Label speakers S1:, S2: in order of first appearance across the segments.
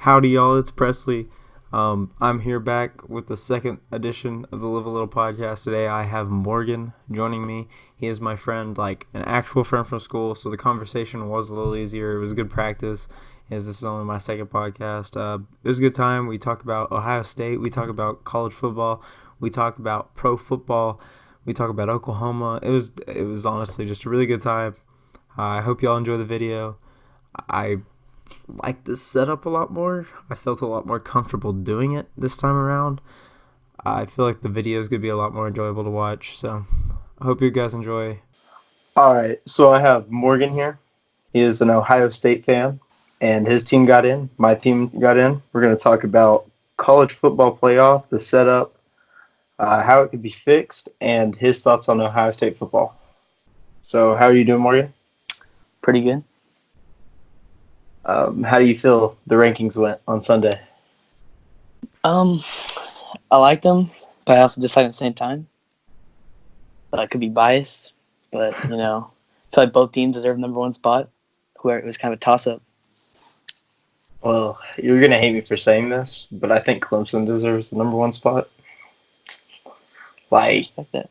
S1: Howdy, y'all. It's Presley. I'm here back with the second edition of the Live a Little podcast today. I have Morgan joining me. He is my friend, like an actual friend from school, so the conversation was a little easier. It was good practice, as this is only my second podcast. It was a good time. We talk about Ohio State. We talk about college football. We talk about pro football. We talk about Oklahoma. It was honestly just a really good time. I hope y'all enjoy the video. I like this setup a lot more. I felt a lot more comfortable doing it this time around. I feel like the video is going to be a lot more enjoyable to watch. So I hope you guys enjoy.
S2: All right, so I have Morgan here. He is an Ohio State fan, and his team got in. My team got in. We're going to talk about college football playoff, the setup, how it could be fixed, and his thoughts on Ohio State football. So, how are you doing, Morgan?
S3: Pretty good.
S2: How do you feel the rankings went on Sunday?
S3: I liked them, but I also dislike at the same time. But I could be biased, but I feel like both teams deserve number one spot. Where it was kind of a toss-up.
S2: Well, you're going to hate me for saying this, but I think Clemson deserves the number one spot.
S3: I respect that.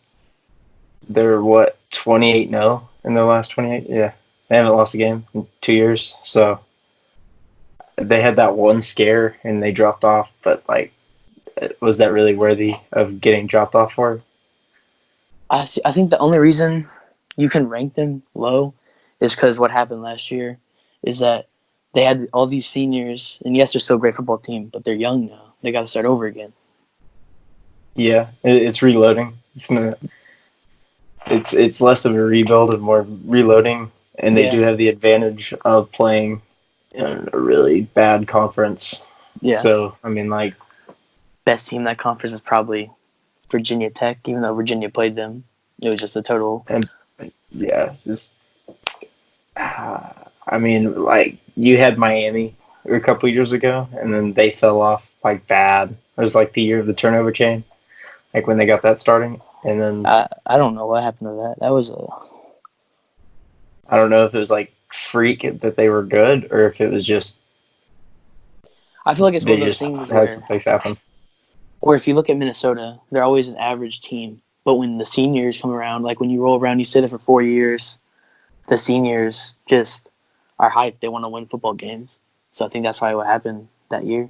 S2: They're 28-0 in their last 28? Yeah. They haven't lost a game in 2 years, so they had that one scare and they dropped off, but was that really worthy of getting dropped off for?
S3: I think the only reason you can rank them low is because what happened last year is that they had all these seniors, and yes, they're still a great football team, but they're young now. They got to start over again.
S2: Yeah, it's reloading. It's less of a rebuild and more reloading, and they do have the advantage of playing in a really bad conference.
S3: Yeah.
S2: So,
S3: best team in that conference is probably Virginia Tech, even though Virginia played them. It was just a total.
S2: And yeah, you had Miami a couple years ago, and then they fell off bad. It was the year of the turnover chain, when they got that starting, and then
S3: I don't know what happened to that. That was
S2: I don't know if it was freak that they were good or if it was just.
S3: I feel like it's one of those things where
S2: things happen.
S3: Or if you look at Minnesota, they're always an average team. But when the seniors come around, like when you roll around, you sit it for 4 years, the seniors just are hyped. They want to win football games. So I think that's probably what happened that year.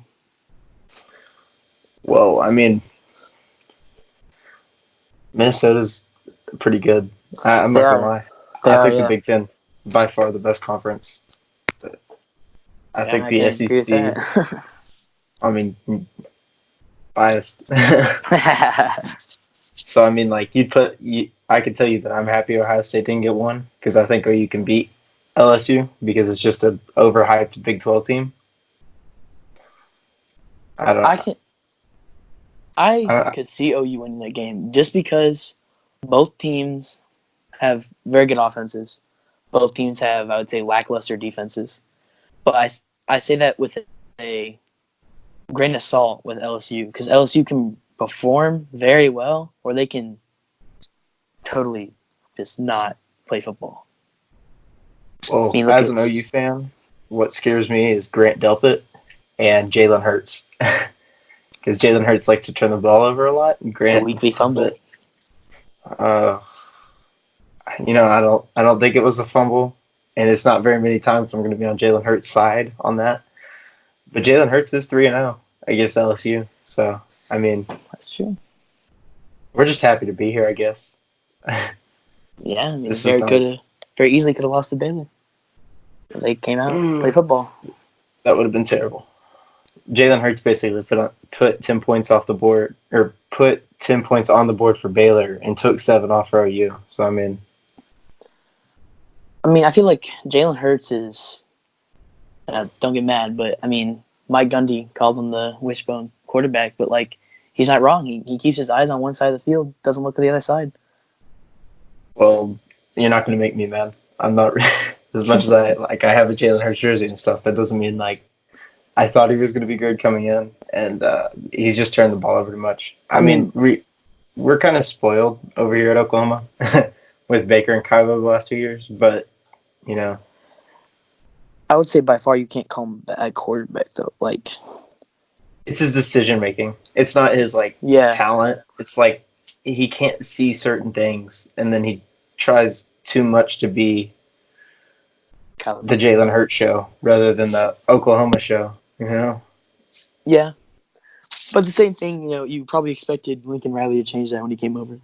S2: Well, Minnesota's pretty good. I'm not going to lie. I think the Big Ten, by far the best conference. But I think the SEC, biased. So, I could tell you that I'm happy Ohio State didn't get one because I think OU can beat LSU because it's just an overhyped Big 12 team.
S3: I could see OU winning that game just because both teams have very good offenses. Both teams have, I would say, lackluster defenses. But I say that with a grain of salt with LSU because LSU can perform very well or they can totally just not play football.
S2: Well, as an OU fan, what scares me is Grant Delpit and Jalen Hurts. Because Jalen Hurts likes to turn the ball over a lot. And Grant
S3: weekly fumble.
S2: I don't think it was a fumble, and it's not very many times I'm going to be on Jalen Hurts' side on that. But Jalen Hurts is 3-0 against LSU, so
S3: that's true.
S2: We're just happy to be here, I guess.
S3: Yeah, very easily could have lost to Baylor. They came out and played football.
S2: That would have been terrible. Jalen Hurts basically put 10 points off the board, or put 10 points on the board for Baylor and took 7 off for OU. So
S3: I feel like Jalen Hurts is. Don't get mad, but Mike Gundy called him the wishbone quarterback, but he's not wrong. He keeps his eyes on one side of the field, doesn't look at the other side.
S2: Well, you're not going to make me mad. I'm not as much as I have a Jalen Hurts jersey and stuff. That doesn't mean I thought he was going to be good coming in, and he's just turned the ball over too much. We're kind of spoiled over here at Oklahoma with Baker and Kylo the last 2 years, but
S3: I would say by far you can't call him a bad quarterback though. Like,
S2: It's his decision making. It's not his
S3: yeah,
S2: talent. It's like he can't see certain things, and then he tries too much to be the Jalen Hurts show rather than the Oklahoma show. You know?
S3: yeah. But the same thing, you probably expected Lincoln Riley to change that when he came over.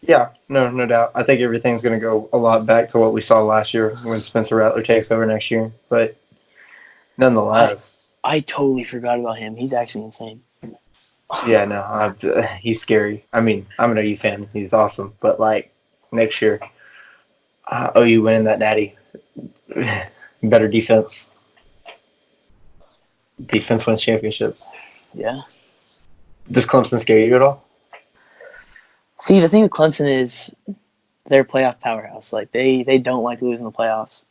S2: Yeah, no doubt. I think everything's going to go a lot back to what we saw last year when Spencer Rattler takes over next year. But nonetheless,
S3: I totally forgot about him. He's actually insane.
S2: yeah, no, he's scary. I mean, I'm an OU fan. He's awesome. But next year, OU winning that natty, better defense. Defense wins championships.
S3: Yeah.
S2: Does Clemson scare you at all?
S3: See, the thing with Clemson is they're a playoff powerhouse. Like they don't like losing the playoffs,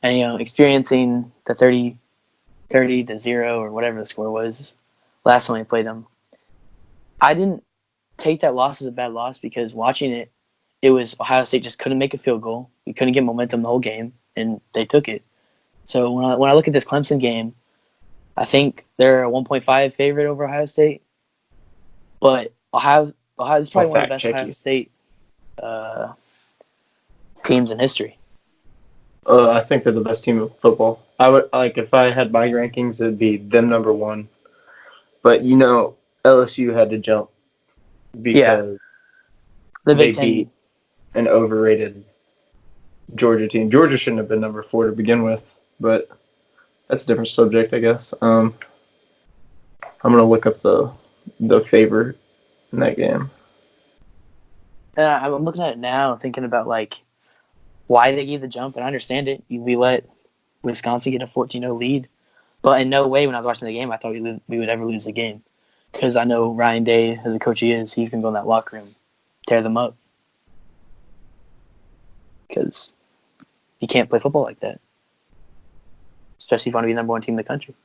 S3: and experiencing the 30-0 or whatever the score was last time we played them. I didn't take that loss as a bad loss because watching it, it was Ohio State just couldn't make a field goal. We couldn't get momentum the whole game, and they took it. So when I look at this Clemson game, I think they're a 1.5 favorite over Ohio State, but Ohio is probably one of the best Ohio State teams in history.
S2: I think they're the best team of football. I would if I had my rankings, it'd be them number one. But LSU had to jump because they beat an overrated Georgia team. Georgia shouldn't have been number 4 to begin with, but that's a different subject, I guess. I'm gonna look up the favorite in that game.
S3: And I'm looking at it now, thinking about why they gave the jump, and I understand it. We let Wisconsin get a 14-0 lead, but in no way when I was watching the game I thought we would ever lose the game, because I know Ryan Day, as a coach he is, he's gonna go in that locker room, tear them up, because you can't play football like that, especially if you want to be the number 1 team in the country.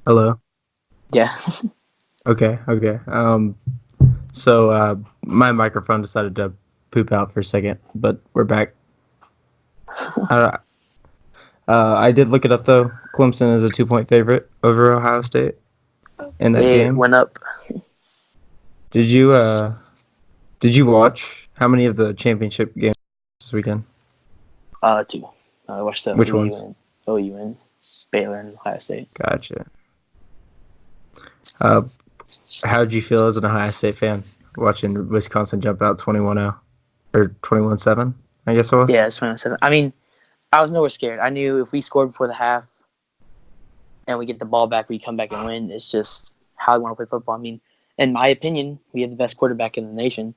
S1: Hello.
S3: Yeah.
S1: Okay. So my microphone decided to poop out for a second, but we're back. I did look it up though. Clemson is a 2-point favorite over Ohio State in that game.
S3: It went up.
S1: Did you watch how many of the championship games this weekend?
S3: 2. I watched the
S1: Which ones?
S3: OU and Baylor and Ohio State.
S1: Gotcha. How did you feel as an Ohio State fan watching Wisconsin jump out 21-0 or 21-7? I guess it was.
S3: Yeah, it's 21-7. I mean, I was nowhere scared. I knew if we scored before the half and we get the ball back, we come back and win. It's just how I want to play football. I mean, in my opinion, we have the best quarterback in the nation.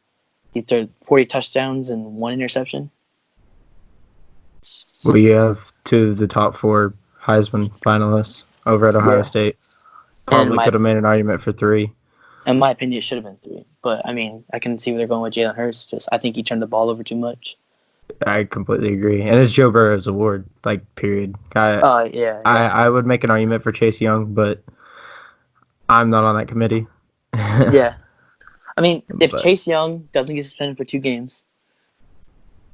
S3: He threw 40 touchdowns and 1 interception.
S1: We have 2 of the top 4 Heisman finalists over at Ohio State. Probably could have made an argument for 3.
S3: In my opinion, it should have been 3. But, I mean, I can see where they're going with Jalen Hurts. I think he turned the ball over too much.
S1: I completely agree. And it's Joe Burrow's award, period.
S3: Yeah.
S1: I would make an argument for Chase Young, but I'm not on that committee.
S3: Yeah. I mean, if Chase Young doesn't get suspended for 2 games,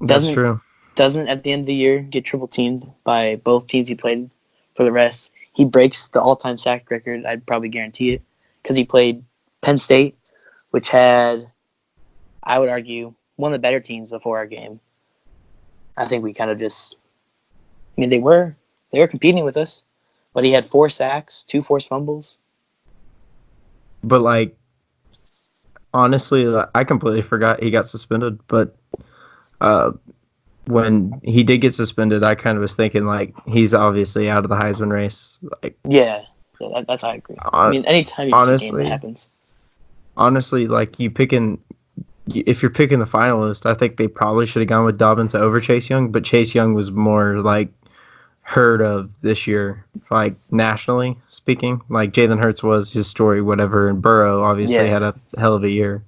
S1: that's true.
S3: Doesn't at the end of the year get triple teamed by both teams he played for the rest, he breaks the all-time sack record. I'd probably guarantee it, because he played Penn State, which had, I would argue, one of the better teams before our game. I think we kind of just, I mean, they were competing with us, but he had 4 sacks, 2 forced fumbles.
S1: But honestly, I completely forgot he got suspended. But when he did get suspended, I kind of was thinking he's obviously out of the Heisman race.
S3: Yeah, that's how I agree. I mean, anytime you see a game that happens.
S1: honestly, like if you're picking the finalist, I think they probably should have gone with Dobbins over Chase Young, but Chase Young was more like heard of this year, like nationally speaking. Like Jalen Hurts was his story, whatever, and Burrow obviously
S3: Yeah.
S1: had a hell of a year.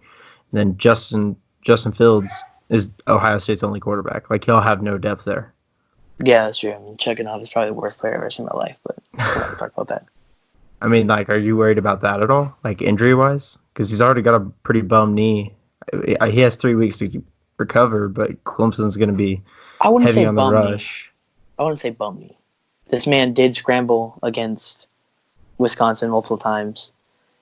S1: And then Justin Fields is Ohio State's only quarterback. Like he'll have no depth there.
S3: Yeah, that's true. I mean, Chekhov is probably the worst player I've ever seen in my life, but we're not going to talk about that.
S1: I mean, like, are you worried about that at all? Like injury wise, because he's already got a pretty bum knee. He has 3 weeks to recover, but Clemson's going to be
S3: I wouldn't
S1: heavy
S3: say
S1: on the
S3: bum me.
S1: rush.
S3: I wouldn't say bum me. This man did scramble against Wisconsin multiple times.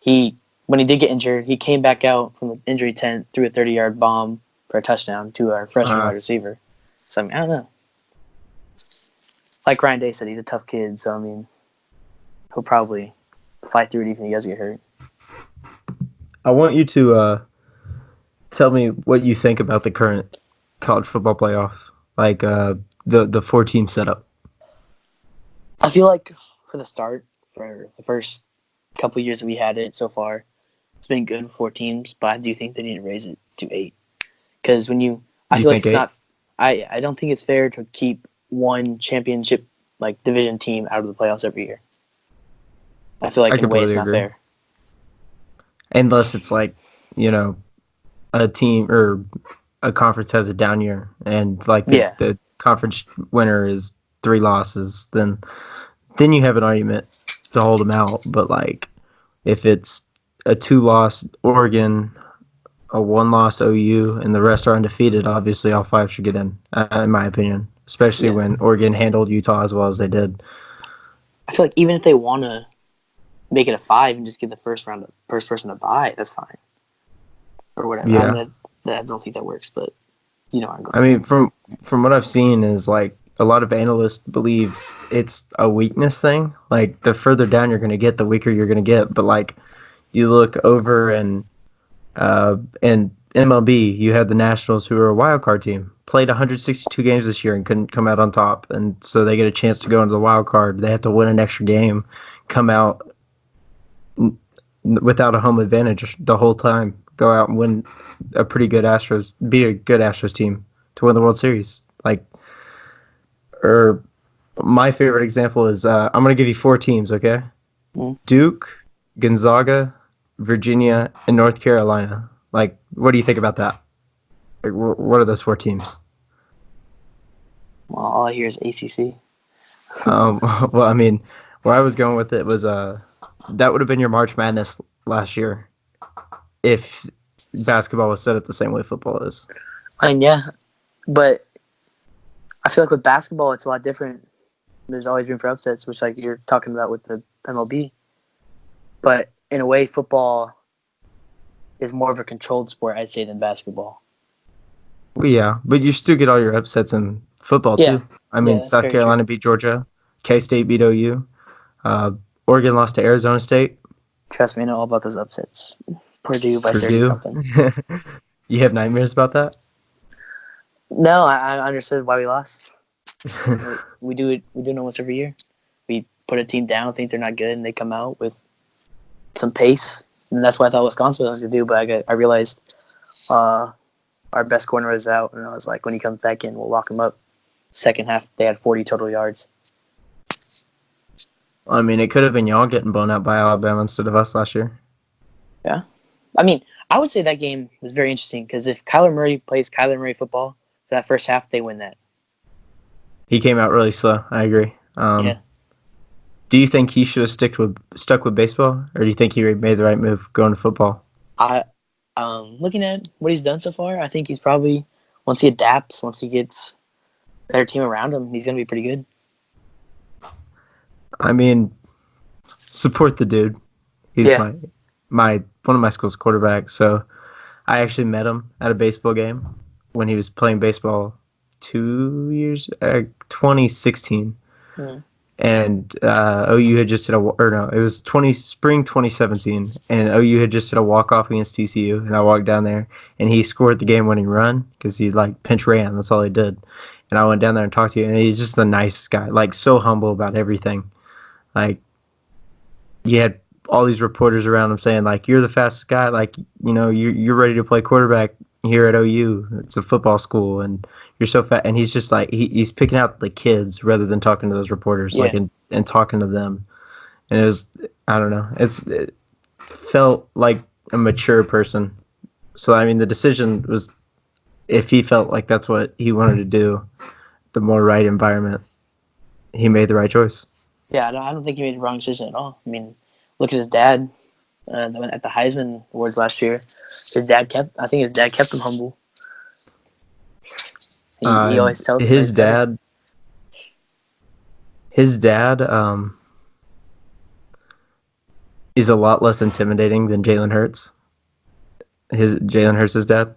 S3: When he did get injured, he came back out from the injury tent, threw a 30-yard bomb for a touchdown to our freshman wide receiver. So, I mean, I don't know. Like Ryan Day said, he's a tough kid, so, I mean, he'll probably fight through it even if he does get hurt.
S1: I want you to tell me what you think about the current college football playoff, like the 4-team setup.
S3: I feel like for the start, for the first couple years that we had it so far, it's been good for 4 teams, but I do think they need to raise it to 8. Because I feel like it's
S1: 8?
S3: not. I don't think it's fair to keep one championship like division team out of the playoffs every year. I feel like
S1: I
S3: in a way it's
S1: completely
S3: not
S1: agree.
S3: fair.
S1: Unless it's like, a team or a conference has a down year and like the conference winner is 3 losses, then you have an argument to hold them out. But like if it's a 2-loss Oregon, a 1-loss OU, and the rest are undefeated, obviously all 5 should get in my opinion. Especially when Oregon handled Utah as well as they did.
S3: I feel like even if they want to make it a 5 and just give the first person a bye, that's fine. Or whatever.
S1: Yeah.
S3: I don't think that works, but you know where I'm going.
S1: I mean, from what I've seen is like a lot of analysts believe it's a weakness thing. Like the further down you're going to get, the weaker you're going to get. But like you look over and MLB, you had the Nationals, who are a wild card team, played 162 games this year and couldn't come out on top, and so they get a chance to go into the wild card. They have to win an extra game, come out without a home advantage the whole time, go out and win a pretty good Astros, be a good Astros team to win the World Series. Like, or my favorite example is I'm going to give you 4 teams, okay? Duke, Gonzaga, Virginia, and North Carolina. Like, what do you think about that? Like, what are those 4 teams?
S3: Well, all I hear is ACC.
S1: Well, I mean, where I was going with it was that would have been your March Madness last year if basketball was set up the same way football is.
S3: And yeah, but I feel like with basketball, it's a lot different. There's always room for upsets, which like you're talking about with the MLB. But in a way, football is more of a controlled sport, I'd say, than basketball.
S1: Well, yeah, but you still get all your upsets in football too. I mean, South Carolina beat Georgia, K-State beat OU, Oregon lost to Arizona State.
S3: Trust me, I know all about those upsets. Purdue by 30-something.
S1: You have nightmares about that?
S3: No, I understood why we lost. We do it almost every year. We put a team down, think they're not good, and they come out with some pace. And that's what I thought Wisconsin was going to do, but I realized our best corner was out, and I was like, when he comes back in, we'll lock him up. Second half, they had 40 total yards.
S1: I mean, it could have been y'all getting blown out by Alabama instead of us last year.
S3: Yeah. I mean, I would say that game was very interesting because if Kyler Murray plays Kyler Murray football for that first half, they win that.
S1: He came out really slow. I agree.
S3: Yeah.
S1: Do you think he should have stuck with baseball, or do you think he made the right move going to football?
S3: Looking at what he's done so far, I think he's probably, once he adapts, once he gets a better team around him, he's going to be pretty good.
S1: I mean, support the dude. He's my one of my school's quarterbacks. So I actually met him at a baseball game when he was playing baseball 2016.
S3: Mm-hmm.
S1: And OU had just hit it was spring 2017, and OU had just hit a walk-off against TCU, and I walked down there, and he scored the game-winning run because he like pinch ran. That's all he did. And I went down there and talked to him, and he's just the nicest guy, like so humble about everything. Like, you had all these reporters around him saying like, "You're the fastest guy. Like, you're ready to play quarterback here at OU. It's a football school, and you're so fat." And he's just like he's picking out the kids rather than talking to those reporters,
S3: Yeah.
S1: like and talking to them. And it was, I don't know, it felt like a mature person. So I mean, the decision was, if he felt like that's what he wanted to do, the more right environment, he made the right choice.
S3: Yeah, I don't think he made the wrong decision at all. I mean, look at his dad at the Heisman Awards last year. I think his dad kept him humble. He always tells him
S1: his dad. His dad is a lot less intimidating than Jalen Hurts. Jalen Hurts' dad.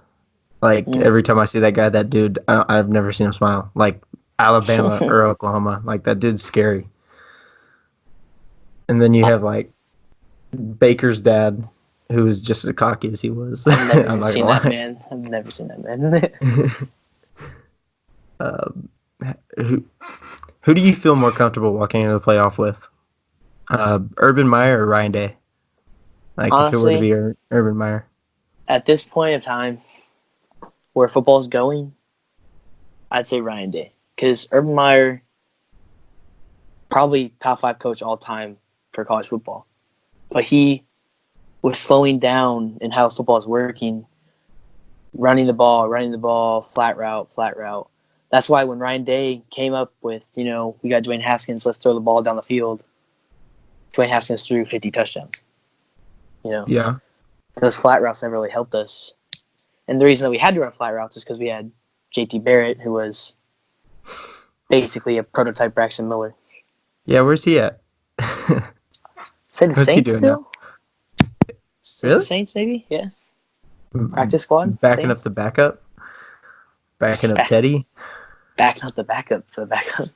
S1: Like every time I see that guy, that dude, I've never seen him smile. Like Alabama or Oklahoma, like that dude's scary. And then you have like Baker's dad, who was just as cocky as he was.
S3: I've never seen that man. I've never seen that man.
S1: Who do you feel more comfortable walking into the playoff with? Urban Meyer or Ryan Day? Like, honestly, if it were to be Urban Meyer.
S3: At this point of time, where football's going, I'd say Ryan Day. Because Urban Meyer, probably top 5 coach all time for college football. But he was slowing down in how football is working, running the ball, flat route. That's why when Ryan Day came up with, we got Dwayne Haskins, let's throw the ball down the field, Dwayne Haskins threw 50 touchdowns.
S1: Yeah.
S3: Those flat routes never really helped us. And the reason that we had to run flat routes is because we had JT Barrett, who was basically a prototype Braxton Miller.
S1: Yeah, where's he at?
S3: Say the
S1: What's
S3: Saints still?
S1: Really?
S3: The Saints, maybe? Yeah. Practice squad?
S1: Backing
S3: Saints?
S1: up the backup? Backing up Teddy?
S3: Backing up the backup for the backup.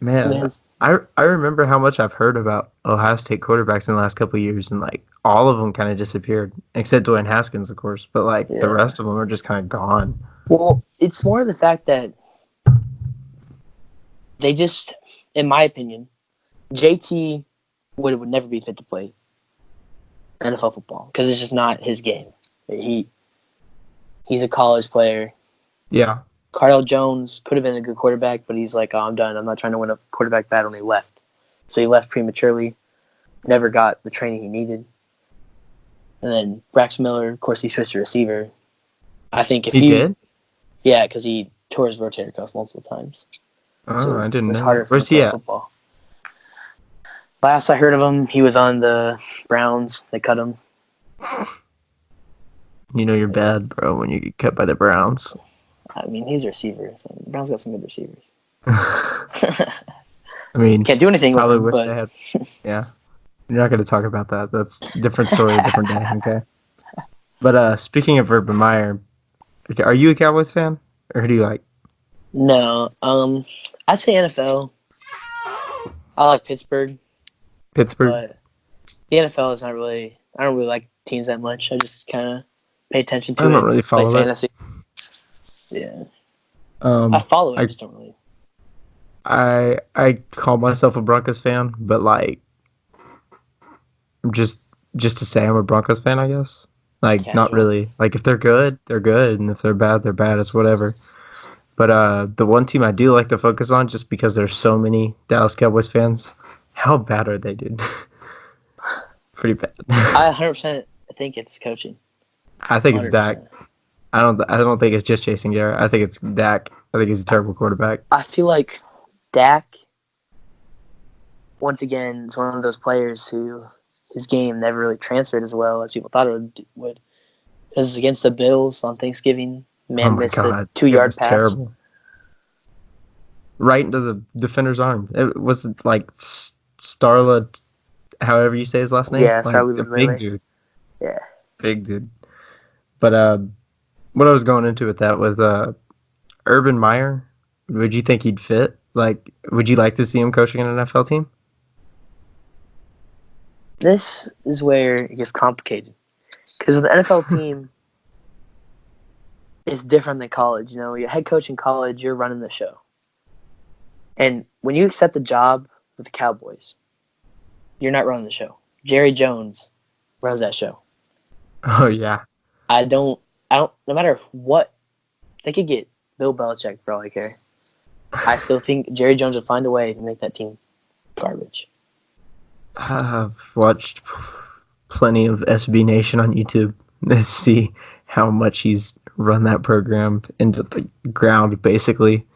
S1: Man, I remember how much I've heard about Ohio State quarterbacks in the last couple of years, and like all of them kind of disappeared, except Dwayne Haskins, of course. But like the rest of them are just kind of gone.
S3: Well, it's more the fact that they just, in my opinion, JT would never be fit to play NFL football because it's just not his game. He's a college player.
S1: Yeah.
S3: Cardale Jones could have been a good quarterback, but he's like, I'm done. I'm not trying to win a quarterback battle, and he left. So he left prematurely, never got the training he needed. And then Braxton Miller, of course, he switched to receiver. I think if he
S1: did?
S3: Yeah, because he tore his rotator cuff multiple times.
S1: Oh,
S3: so
S1: I didn't
S3: it was
S1: know.
S3: harder for
S1: Where's he at?
S3: Football. Last I heard of him, he was on the Browns. They cut him.
S1: You're bad, bro, when you get cut by the Browns.
S3: I mean, he's a receiver. So the Browns got some good receivers.
S1: I mean,
S3: can't do anything with
S1: probably
S3: him,
S1: wish
S3: but...
S1: they had. Yeah. You're not going to talk about that. That's a different story, different day, okay? But speaking of Urban Meyer, are you a Cowboys fan? Or who do you like?
S3: No. I'd say NFL. I like Pittsburgh. But the NFL is not really... I don't really like teams that much. I just kind of pay attention to it.
S1: I don't really follow
S3: play
S1: it.
S3: Fantasy. Yeah. I follow it. I just don't really...
S1: I call myself a Broncos fan, but like just to say I'm a Broncos fan, I guess. Like not really. Like if they're good, they're good, and if they're bad, they're bad. It's whatever. But the one team I do like to focus on, just because there's so many Dallas Cowboys fans, how bad are they, dude? Pretty bad.
S3: I 100% think it's coaching.
S1: I think it's Dak. I don't think it's just Jason Garrett. I think it's Dak. I think he's a terrible quarterback.
S3: I feel like Dak, once again, is one of those players who his game never really transferred as well as people thought it would. Because against the Bills on Thanksgiving, missed a 2-yard pass.
S1: Terrible. Right into the defender's arm. It was like Starla, however you say his last name.
S3: Yeah,
S1: like,
S3: Starla.
S1: A big dude.
S3: Yeah.
S1: Big dude. But what I was going into with that was Urban Meyer. Would you think he'd fit? Like, would you like to see him coaching an NFL team?
S3: This is where it gets complicated. Because with an NFL team, it's different than college. Your head coach in college, you're running the show. And when you accept a job with the Cowboys, you're not running the show. Jerry Jones runs that show.
S1: Oh yeah.
S3: I don't. No matter what, they could get Bill Belichick for all I care. I still think Jerry Jones would find a way to make that team garbage.
S1: I've watched plenty of SB Nation on YouTube to see how much he's run that program into the ground, basically.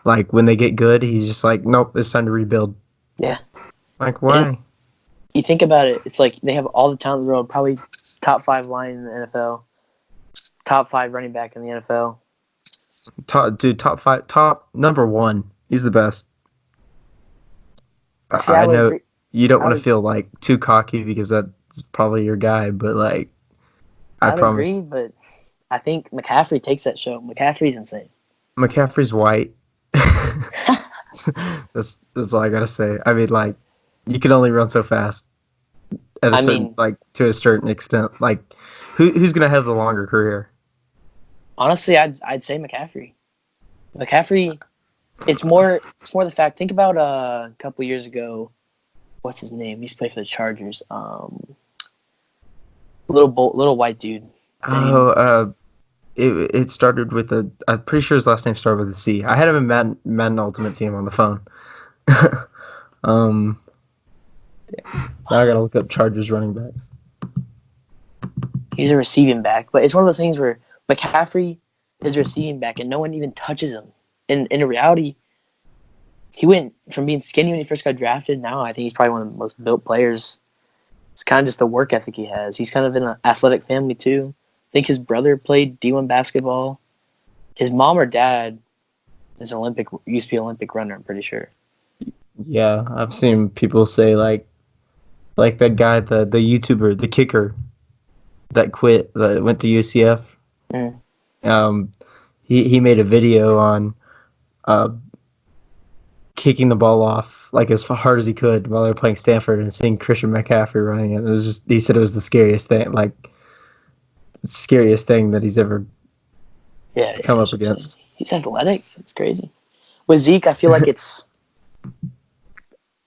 S1: Like, when they get good, he's just like, nope, it's time to rebuild.
S3: Yeah.
S1: Like, why?
S3: You think about it, it's like they have all the talent in the world, probably top 5 line in the NFL, top 5 running back in the NFL.
S1: Top 5, top number 1. He's the best.
S3: See,
S1: I know
S3: agree.
S1: you don't want to feel like too cocky because that's probably your guy, but like, I
S3: I'd
S1: promise.
S3: agree, but I think McCaffrey takes that show. McCaffrey's insane.
S1: McCaffrey's white. That's all I gotta say. I mean, like, you can only run so fast at a certain, like, to a certain extent. Like, who's gonna have the longer career?
S3: Honestly, I'd say McCaffrey. McCaffrey, it's more the fact. Think about a couple years ago. What's his name? He used to play for the Chargers. Little white dude.
S1: It started with I'm pretty sure his last name started with a C. I had him in Madden Ultimate Team on the phone. Now I gotta look up Chargers running backs.
S3: He's a receiving back, but it's one of those things where McCaffrey is a receiving back and no one even touches him. In reality, he went from being skinny when he first got drafted. Now I think he's probably one of the most built players. It's kind of just the work ethic he has. He's kind of in an athletic family too. I think his brother played D1 basketball. His mom or dad is used to be an Olympic runner, I'm pretty sure.
S1: Yeah, I've seen people say like that guy, the YouTuber, the kicker that quit, that went to UCF.
S3: Mm.
S1: He made a video on kicking the ball off like as hard as he could while they were playing Stanford and seeing Christian McCaffrey running it. It was just, he said it was the scariest thing, that he's ever come up against.
S3: He's athletic. It's crazy. With Zeke, I feel like it's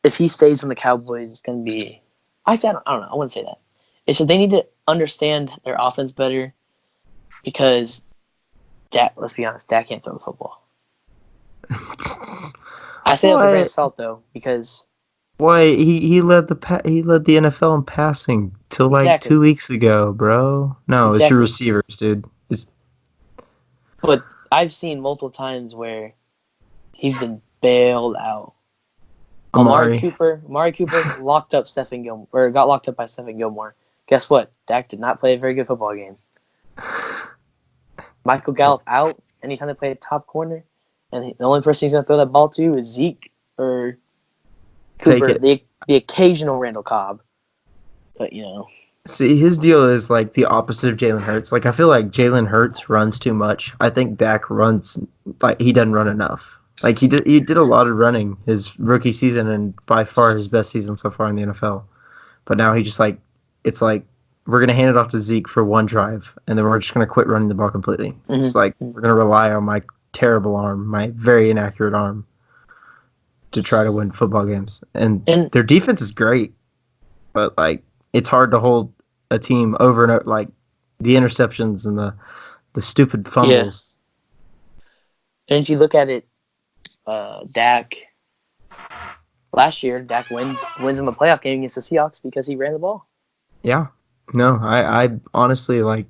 S3: if he stays in the Cowboys, it's going to be. Actually, I don't know. I wouldn't say that. It's that they need to understand their offense better because let's be honest, Dak can't throw the football. I say that with a grain of salt though, because
S1: he led the NFL in passing till like 2 weeks ago, bro. No, It's your receivers, dude.
S3: But I've seen multiple times where he's been bailed out. Amari Cooper locked up Stephen Gilmore, or got locked up by Stephen Gilmore. Guess what? Dak did not play a very good football game. Michael Gallup out anytime they play a top corner, and the only person he's going to throw that ball to is Zeke or Cooper, the occasional Randall Cobb. But,
S1: See, his deal is like the opposite of Jalen Hurts. Like, I feel like Jalen Hurts runs too much. I think Dak runs, like, he doesn't run enough. Like, he did a lot of running his rookie season and by far his best season so far in the NFL. But now he just, like, it's like, we're going to hand it off to Zeke for one drive, and then we're just going to quit running the ball completely. Mm-hmm. It's like, we're going to rely on my terrible arm, my very inaccurate arm, to try to win football games. And their defense is great, but, like, it's hard to hold a team over and over, like, the interceptions and the stupid fumbles.
S3: Yeah. And you look at it, Dak, last year, Dak wins him a playoff game against the Seahawks because he ran the ball.
S1: Yeah. No, I honestly, like,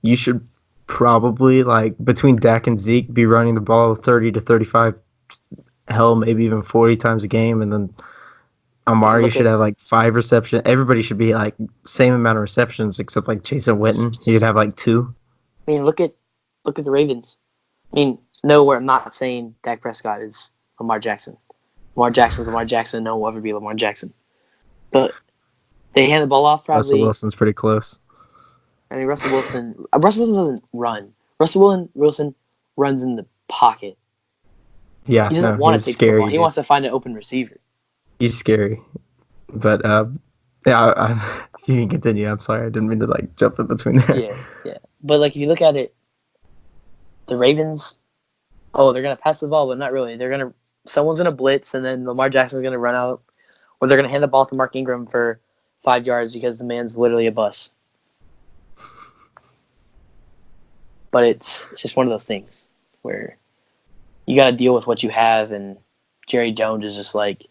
S1: you should probably, like, between Dak and Zeke, be running the ball 30 to 35, hell, maybe even 40 times a game, and then Amari should have, like, 5 receptions. Everybody should be, like, same amount of receptions, except, like, Jason Witten. He could have, like, 2.
S3: I mean, look at the Ravens. I mean, no, we're not saying Dak Prescott is Lamar Jackson. Lamar Jackson's Lamar Jackson. No one will ever be Lamar Jackson. But they hand the ball off probably.
S1: Russell Wilson's pretty close.
S3: I mean, Russell Wilson doesn't run. Russell Wilson runs in the pocket.
S1: Yeah,
S3: he doesn't want to take the football. He wants to find an open receiver.
S1: He's scary. But, yeah, you can continue. I'm sorry. I didn't mean to, like, jump in between there.
S3: Yeah. But, like, if you look at it, the Ravens, they're going to pass the ball, but not really. Someone's going to blitz, and then Lamar Jackson's going to run out, or they're going to hand the ball to Mark Ingram for 5 yards because the man's literally a bus. But it's just one of those things where you got to deal with what you have, and Jerry Jones is just like,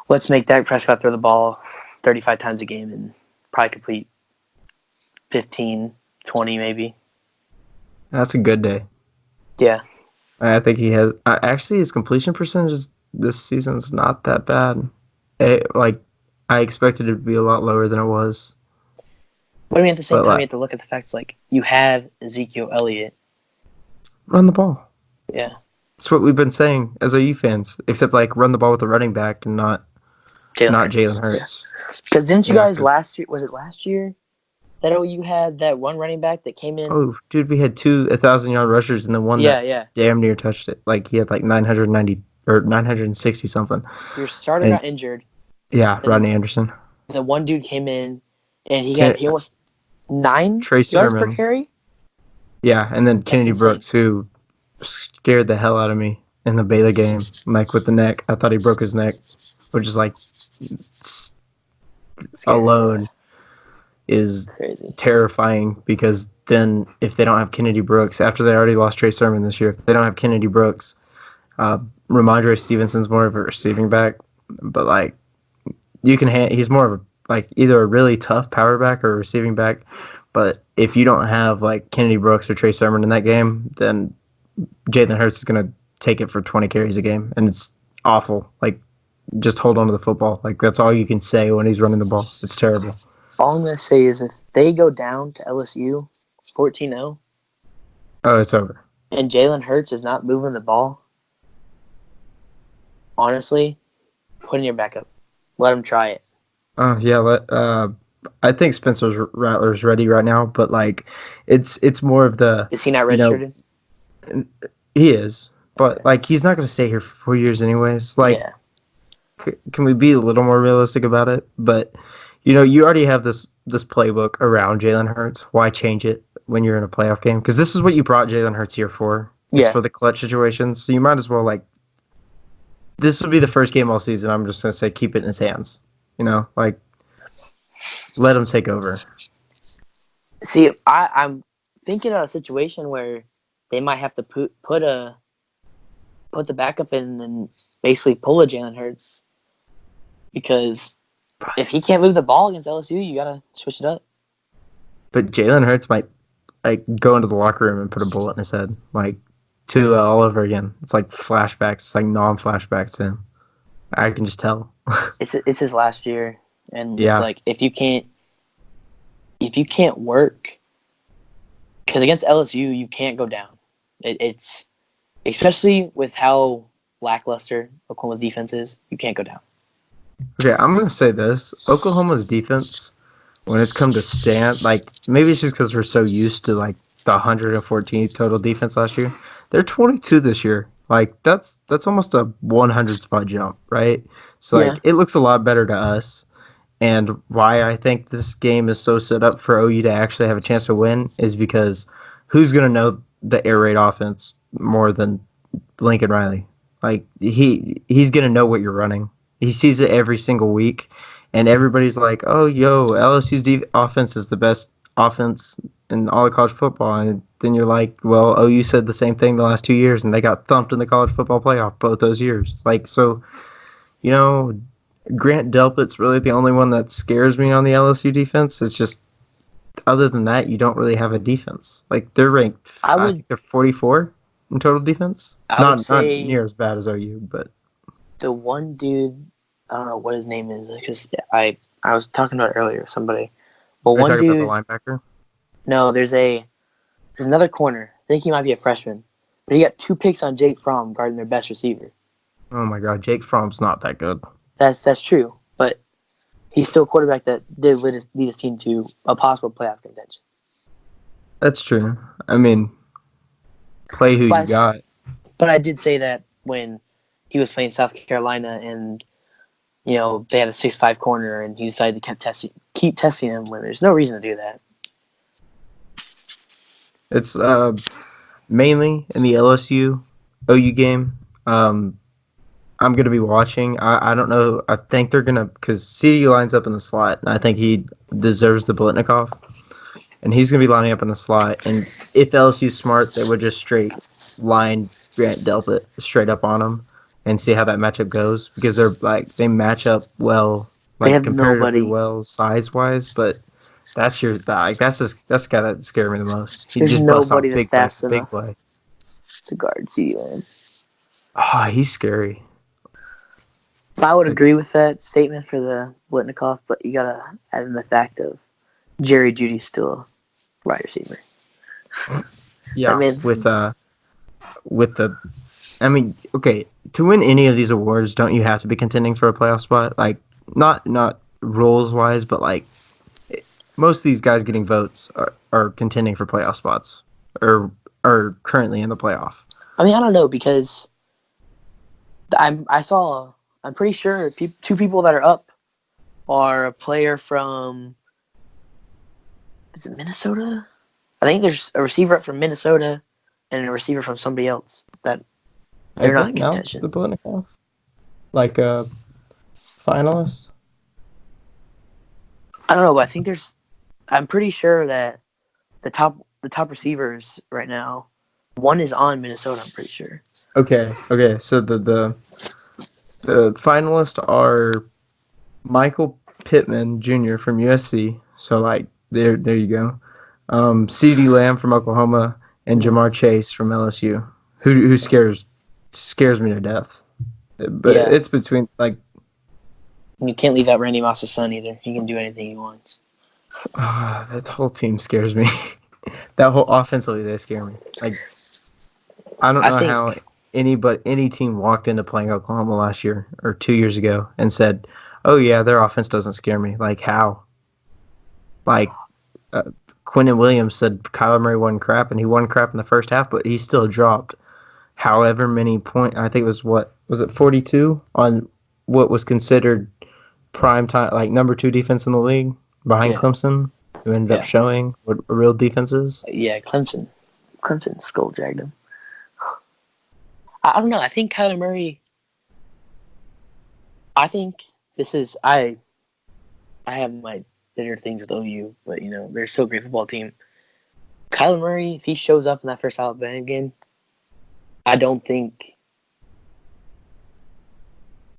S3: let's make Dak Prescott throw the ball 35 times a game and probably complete 15, 20 maybe.
S1: That's a good day.
S3: Yeah.
S1: I think he has. Actually, his completion percentage this season's not that bad. I expected it to be a lot lower than it was.
S3: But I mean, at the same
S1: But,
S3: time,
S1: like,
S3: you have to look at the facts like you have Ezekiel Elliott.
S1: Run the ball.
S3: Yeah.
S1: That's what we've been saying as OU fans, except like run the ball with the running back and not Jalen Hurts.
S3: Because didn't you
S1: Yeah,
S3: guys last year? Was it last year that OU had that one running back that came in?
S1: Oh, dude, we had 2 1,000-yard rushers and the one that damn near touched it. Like he had like 990 or 960 something.
S3: Your starter
S1: And-
S3: got injured.
S1: Yeah,
S3: Then-
S1: Rodney Anderson.
S3: The one dude came in, and he almost 9
S1: Trey
S3: yards per
S1: Sermon.
S3: carry.
S1: Yeah, and then Kennedy
S3: insane.
S1: Brooks, who scared the hell out of me in the Baylor game, like with the neck. I thought he broke his neck, which is like alone is
S3: Crazy.
S1: terrifying, because then if they don't have Kennedy Brooks, after they already lost Trey Sermon this year, if they don't have Kennedy Brooks, Ramondre Stevenson's more of a receiving back, but like he's more of a like either a really tough power back or a receiving back. But if you don't have like Kennedy Brooks or Trey Sermon in that game, then Jalen Hurts is gonna take it for 20 carries a game, and it's awful. Like, just hold on to the football. Like, that's all you can say when he's running the ball. It's terrible.
S3: All I'm gonna say is if they go down to LSU 14-0,
S1: Oh, it's over.
S3: and Jalen Hurts is not moving the ball, honestly, put in your backup. Let him try it.
S1: Oh yeah, I think Spencer Rattler's ready right now, but like, it's more of the
S3: Is he not
S1: you know,
S3: redshirted?
S1: he is, but
S3: Okay.
S1: like he's not going to stay here for 4 years anyways. Like,
S3: Yeah.
S1: can we be a little more realistic about it? But you already have this playbook around Jalen Hurts. Why change it when you're in a playoff game? Because this is what you brought Jalen Hurts here for. It's
S3: Yeah.
S1: for the clutch situations. So you might as well like. This would be the first game all season. I'm just going to say keep it in his hands. Like, let him take over.
S3: See, I'm thinking of a situation where they might have to put the backup in and basically pull a Jalen Hurts, because if he can't move the ball against LSU, you gotta switch it up.
S1: But Jalen Hurts might like go into the locker room and put a bullet in his head, like Tua all over again. It's like flashbacks. It's like non-flashbacks to him. I can just tell.
S3: It's his last year, and
S1: Yeah.
S3: it's like if you can't work, because against LSU you can't go down. It's especially with how lackluster Oklahoma's defense is, you can't go down.
S1: Okay, I'm gonna say this: Oklahoma's defense, when it's come to stand, like maybe it's just because we're so used to like the 114 total defense last year. They're 22 this year. Like that's almost a 100 spot jump, right? So like it looks a lot better to us. And why I think this game is so set up for OU to actually have a chance to win is because who's gonna know the air raid offense more than Lincoln Riley? Like he's gonna know what you're running. He sees it every single week, and everybody's like, "Oh, LSU's offense is the best offense in all of college football." And then you're like, "Well, OU said the same thing the last 2 years, and they got thumped in the college football playoff both those years." Like, so, Grant Delpit's really the only one that scares me on the LSU defense. It's just, other than that, you don't really have a defense. Like, they're ranked, I think they're 44 in total defense.
S3: Not
S1: near as bad as OU, but
S3: the one dude, I don't know what his name is, because I was talking about it earlier with somebody. But one
S1: talking
S3: dude,
S1: about the linebacker.
S3: No, there's another corner. I think he might be a freshman, but he got 2 picks on Jake Fromm guarding their best receiver.
S1: Oh my God, Jake Fromm's not that good.
S3: That's true, but he's still a quarterback that did lead his team to a possible playoff contention.
S1: That's true. I mean, play who you got.
S3: But I did say that when he was playing South Carolina, and they had a 6'5" corner, and he decided to keep testing him when there's no reason to do that.
S1: It's mainly in the LSU OU game. I'm gonna be watching. I don't know. I think they're gonna because CD lines up in the slot, and I think he deserves the Blitnikoff, and he's gonna be lining up in the slot. And if LSU's smart, they would just straight line Grant Delpit straight up on him and see how that matchup goes because they're like they match up well,
S3: They
S1: like
S3: have
S1: comparatively
S3: nobody.
S1: well size wise, but. That's the guy that scared me the most. He
S3: There's
S1: just busts
S3: nobody
S1: off
S3: that's
S1: big play
S3: fast
S1: for big
S3: enough
S1: play.
S3: to guard CeeDee Lamb.
S1: Ah, he's scary.
S3: So I would
S1: Like,
S3: agree with that statement for the Blitnikoff, but you gotta add in the fact of Jerry Judy's still a wide receiver. I
S1: yeah,
S3: mean,
S1: with the, I mean, okay, to win any of these awards, don't you have to be contending for a playoff spot? Like, not roles wise, but like most of these guys getting votes are contending for playoff spots or are currently in the playoff.
S3: I don't know because I'm pretty sure two people that are up are a player from, is it Minnesota? I think there's a receiver up from Minnesota and a receiver from somebody else that they're not in contention.
S1: The Blitnikoff, like a finalist.
S3: I don't know, but I'm pretty sure that the top receivers right now, one is on Minnesota. I'm pretty sure.
S1: Okay. So the finalists are Michael Pittman Jr. from USC. So like there you go. CeeDee Lamb from Oklahoma and Jamar Chase from LSU. Who scares me to death. But
S3: Yeah.
S1: it's between like
S3: You can't leave out Randy Moss's son either. He can do anything he wants.
S1: that whole team scares me. That whole offensively they scare me. Like I don't know how any team walked into playing Oklahoma last year or 2 years ago and said, "Oh yeah, their offense doesn't scare me." Like how? Like Quinnen Williams said Kyler Murray won crap, and he won crap in the first half, but he still dropped however many points. I think it was it 42 on what was considered prime time, like number 2 defense in the league behind Clemson, who ended up showing what a real defense is.
S3: Yeah, Clemson skull dragged him. I don't know. I think Kyler Murray. I think this is I have my bitter things with OU, but they're still a great football team. Kyler Murray, if he shows up in that first Alabama game, I don't think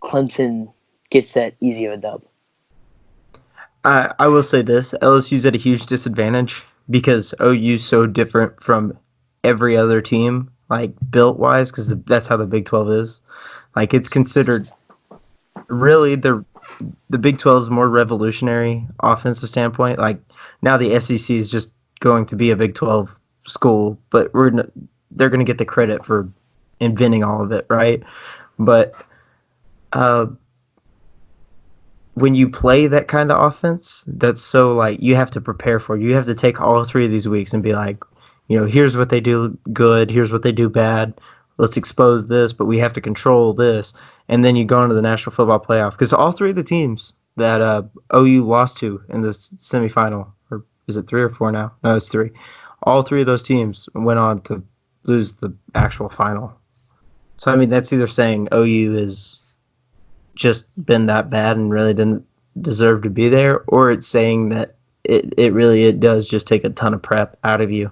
S3: Clemson gets that easy of a dub.
S1: I will say this: LSU's at a huge disadvantage because OU's so different from every other team, like built wise, because that's how the Big 12 is. Like it's considered really the Big 12 is more revolutionary offensive standpoint. Like now the SEC is just going to be a Big 12 school, but they're going to get the credit for inventing all of it, right? But when you play that kind of offense, that's so like you have to prepare for. You have to take all 3 of these weeks and be like, here's what they do good, here's what they do bad. Let's expose this, but we have to control this. And then you go into the National Football Playoff because all 3 of the teams that OU lost to in the semifinal, or is it 3 or 4 now? No, it's 3. All 3 of those teams went on to lose the actual final. So I mean, that's either saying OU is just been that bad and really didn't deserve to be there, or it's saying that it does just take a ton of prep out of you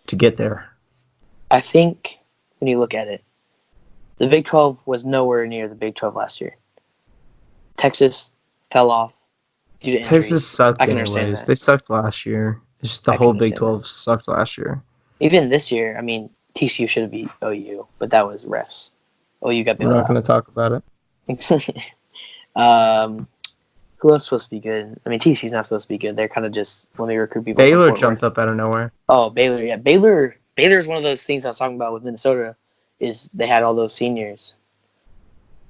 S1: to get there.
S3: I think when you look at it, the Big 12 was nowhere near the Big 12 last year. Texas fell off due to injuries.
S1: Texas sucked anyways. They sucked last year. It's just the whole Big 12 sucked last year.
S3: Even this year, TCU should have beat OU, but that was refs. OU got bailed out.
S1: We're not going to talk about
S3: it. Who else supposed to be good? TCU's not supposed to be good. They're kind of just, let me recruit people.
S1: Baylor jumped up out of nowhere.
S3: Oh, Baylor, yeah. Baylor is one of those things I was talking about with Minnesota, is they had all those seniors.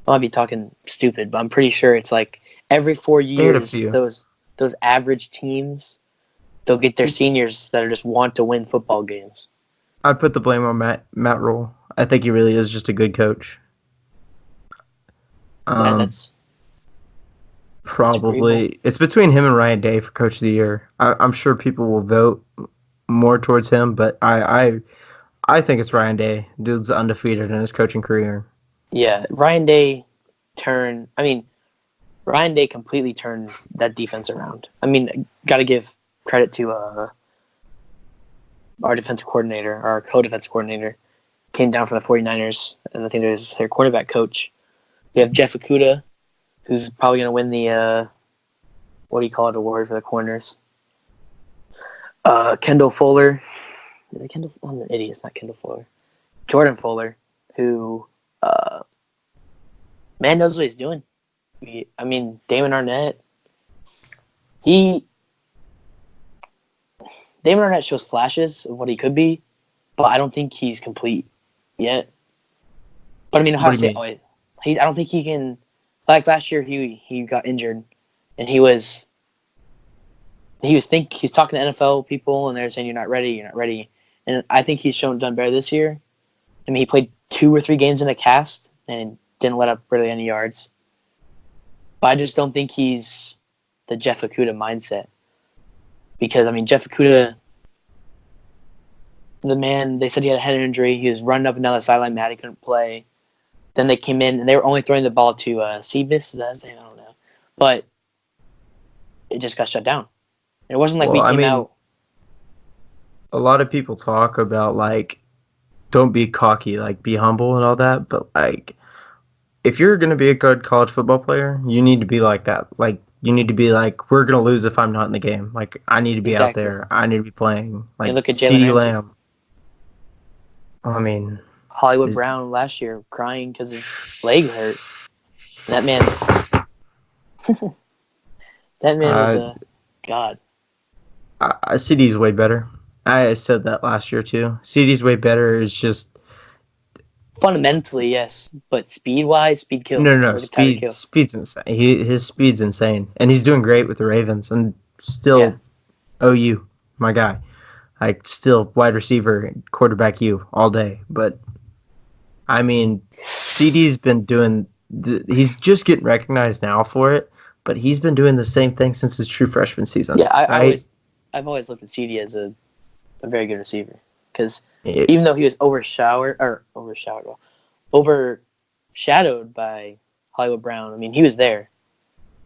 S3: I might be talking stupid, but I'm pretty sure it's like every 4 years, those average teams, they'll get their seniors that are just want to win football games.
S1: I'd put the blame on Matt Rule. I think he really is just a good coach.
S3: That's
S1: probably it's between him and Ryan Day for Coach of the Year. I'm sure people will vote more towards him, but I think it's Ryan Day. Dude's undefeated in his coaching career.
S3: Yeah, Ryan Day completely turned that defense around. I mean, got to give credit to our defensive coordinator, our co-defensive coordinator, came down from the 49ers, and I think there's their quarterback coach. We have Jeff Okuda, who's probably going to win the, what do you call it, award for the corners. Kendall Fuller. Is it Kendall? I'm an idiot. It's not Kendall Fuller. Jordan Fuller, who, man knows what he's doing. Damon Arnett, Damon Arnett shows flashes of what he could be, but I don't think he's complete yet. But I mean, Ohio
S1: What do you
S3: State.
S1: mean?
S3: I don't think he can. Like last year, he got injured, and he's talking to NFL people, and they're saying you're not ready, and I think he's done better this year. I mean, he played 2 or 3 games in a cast and didn't let up really any yards. But I just don't think he's the Jeff Okuda mindset. Because, I mean, Jeff Okuda, the man, they said he had a head injury. He was running up and down the sideline mad he couldn't play. Then they came in, and they were only throwing the ball to Ceebus. Is that his name? I don't know. But it just got shut down. It wasn't like
S1: Well,
S3: we came out.
S1: A lot of people talk about, like, don't be cocky, like, be humble and all that. But, like, if you're going to be a good college football player, you need to be like that. Like, you need to be like, we're going to lose if I'm not in the game. Like, I need to be out
S3: Exactly.
S1: there. I need to be playing. Like,
S3: look at Jalen
S1: CeeDee
S3: Ramsey.
S1: Lamb. I mean,
S3: Hollywood
S1: is-
S3: Brown last year crying because his leg hurt. That man, was a god.
S1: CD's way better. I said that last year too. CD's way better. Is just
S3: Fundamentally, yes, but speed kills.
S1: no.
S3: Look at Tyreek Hill.
S1: Speed's insane. His speed's insane, and he's doing great with the Ravens. And still,
S3: Yeah.
S1: OU, my guy. Like still wide receiver, quarterback you all day. But I mean, CD's been doing. He's just getting recognized now for it, but he's been doing the same thing since his true freshman season.
S3: Yeah,
S1: right?
S3: I've always looked at CD as a very good receiver because
S1: It-
S3: even though he was overshadowed by Hollywood Brown, I mean he was there.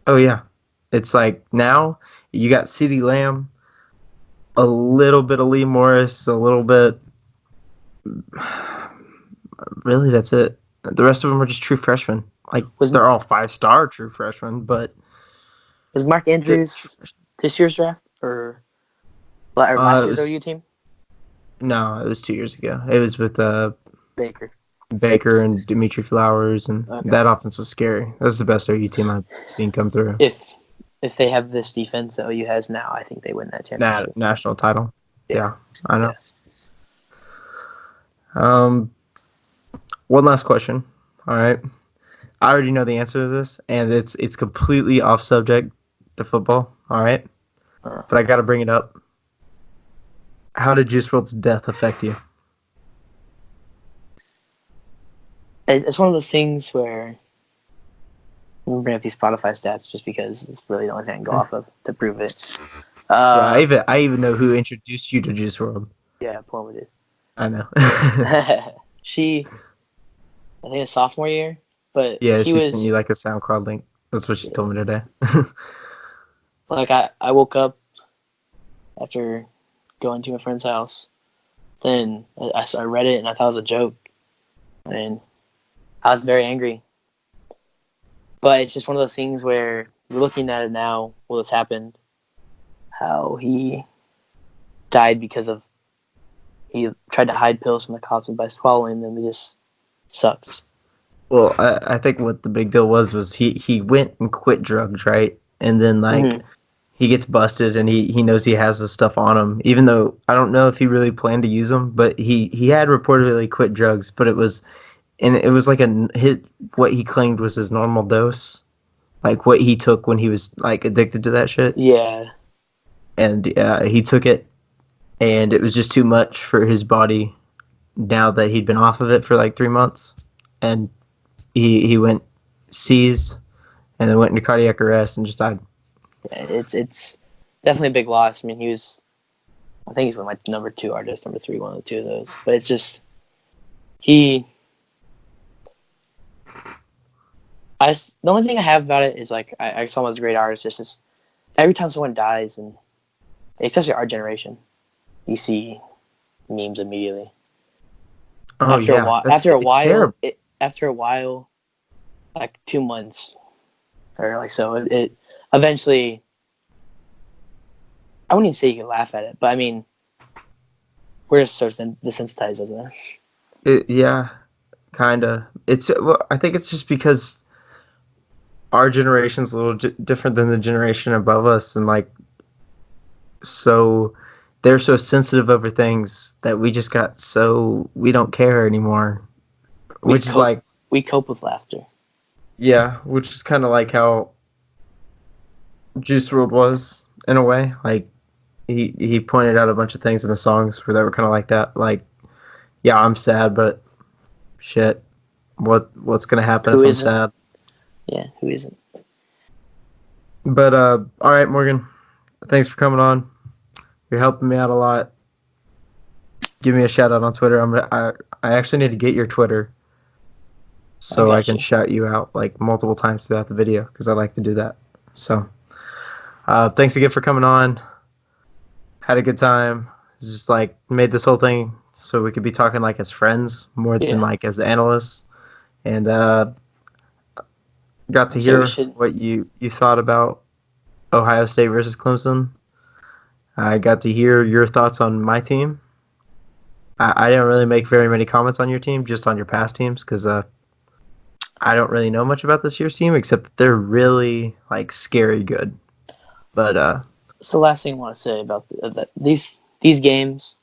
S1: Oh yeah, it's like now you got CeeDee Lamb, a little bit of Lee Morris, a little bit. Really, that's it. The rest of them are just true freshmen. Like they're all 5-star true freshmen, but
S3: Was Mark Andrews this year's draft or last year's OU team?
S1: No, it was 2 years ago. It was with
S3: Baker
S1: and Dimitri Flowers, and that offense was scary. That's the best OU team I've seen come through.
S3: If they have this defense that OU has now, I think they win that championship.
S1: National title. Yeah, I know.
S3: Yeah.
S1: One last question. All right. I already know the answer to this, and it's completely off subject to football. All right. But I got to bring it up. How did Juice WRLD's death affect you?
S3: It's one of those things where we'll bring up these Spotify stats just because it's really the only thing I can go off of to prove it.
S1: I even know who introduced you to Juice WRLD.
S3: Yeah, Paloma did.
S1: I know.
S3: I think it's sophomore year, but
S1: yeah, she sent you like a SoundCloud link. That's what she told me today.
S3: Like I woke up after going to my friend's house, then I read it and I thought it was a joke, and I was very angry. But it's just one of those things where you're looking at it now, what has happened, how he died because of he tried to hide pills from the cops and by swallowing them. It just sucks.
S1: Well, I think what the big deal was he went and quit drugs, right? And then he gets busted and he knows he has this stuff on him, even though I don't know if he really planned to use them, but he had reportedly quit drugs, but it was like what he claimed was his normal dose, like what he took when he was like addicted to that shit.
S3: Yeah.
S1: And he took it, and it was just too much for his body now that he'd been off of it for like 3 months, and he went seized and then went into cardiac arrest and just died.
S3: Yeah, it's definitely a big loss. I mean, I think he's one of my number 2 artists, number 3, one of the 2 of those. But it's just The only thing I have about it is like I saw him as a great artist. Just as every time someone dies, and especially our generation, you see memes immediately.
S1: Oh
S3: After a
S1: yeah,
S3: while,
S1: it's terrible.
S3: after a while, like 2 months or like so, it eventually. I wouldn't even say you can laugh at it, but I mean, we're just sort of desensitized, isn't it?
S1: Yeah, kinda. I think it's just because our generation's a little different than the generation above us, and like so they're so sensitive over things that we just got so we don't care anymore.
S3: We
S1: Which is
S3: cope.
S1: like
S3: We cope with laughter.
S1: yeah, which is kind of like how Juice WRLD was in a way. Like he pointed out a bunch of things in the songs where they were kind of like that. Like yeah, I'm sad, but shit, what's gonna happen
S3: Who
S1: if I'm
S3: isn't?
S1: sad?
S3: Yeah, who isn't?
S1: But all right, Morgan, thanks for coming on. You're helping me out a lot. Give me a shout out on Twitter. I actually need to get your Twitter
S3: I
S1: so I
S3: got
S1: can
S3: you.
S1: shout you out like multiple times throughout the video because I like to do that. So thanks again for coming on. Had a good time. Just like made this whole thing so we could be talking like as friends more than
S3: Yeah.
S1: like as analysts, and got to
S3: So we
S1: hear
S3: should.
S1: what you thought about Ohio State versus Clemson. I got to hear your thoughts on my team. I didn't really make very many comments on your team, just on your past teams, because I don't really know much about this year's team except that they're really like scary good. But
S3: So last thing I want to say about these games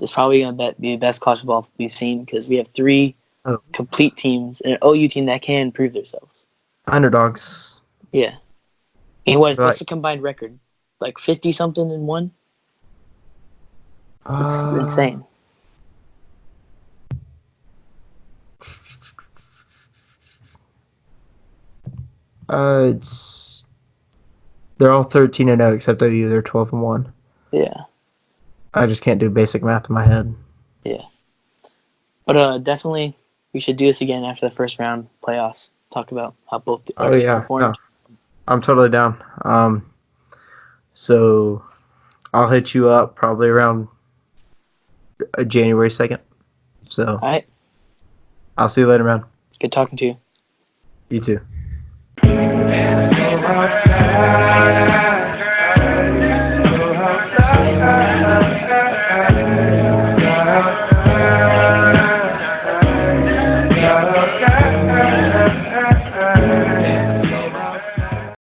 S3: is probably going to be the best college football we've seen because we have three
S1: oh,
S3: complete teams and an OU team that can prove themselves.
S1: underdogs,
S3: Yeah. And what's
S1: like
S3: the combined record? Like 50 something and one? It's
S1: uh,
S3: insane.
S1: it's they're all 13-0 except OU. They're 12-1.
S3: Yeah.
S1: I just can't do basic math in my head.
S3: Yeah. But definitely we should do this again after the first round playoffs. Talk about how both our
S1: Oh
S3: teams
S1: yeah, no,
S3: performed.
S1: I'm totally down. So I'll hit you up probably around January 2nd. So
S3: All right.
S1: I'll see you later, man.
S3: Good talking to you.
S1: You too.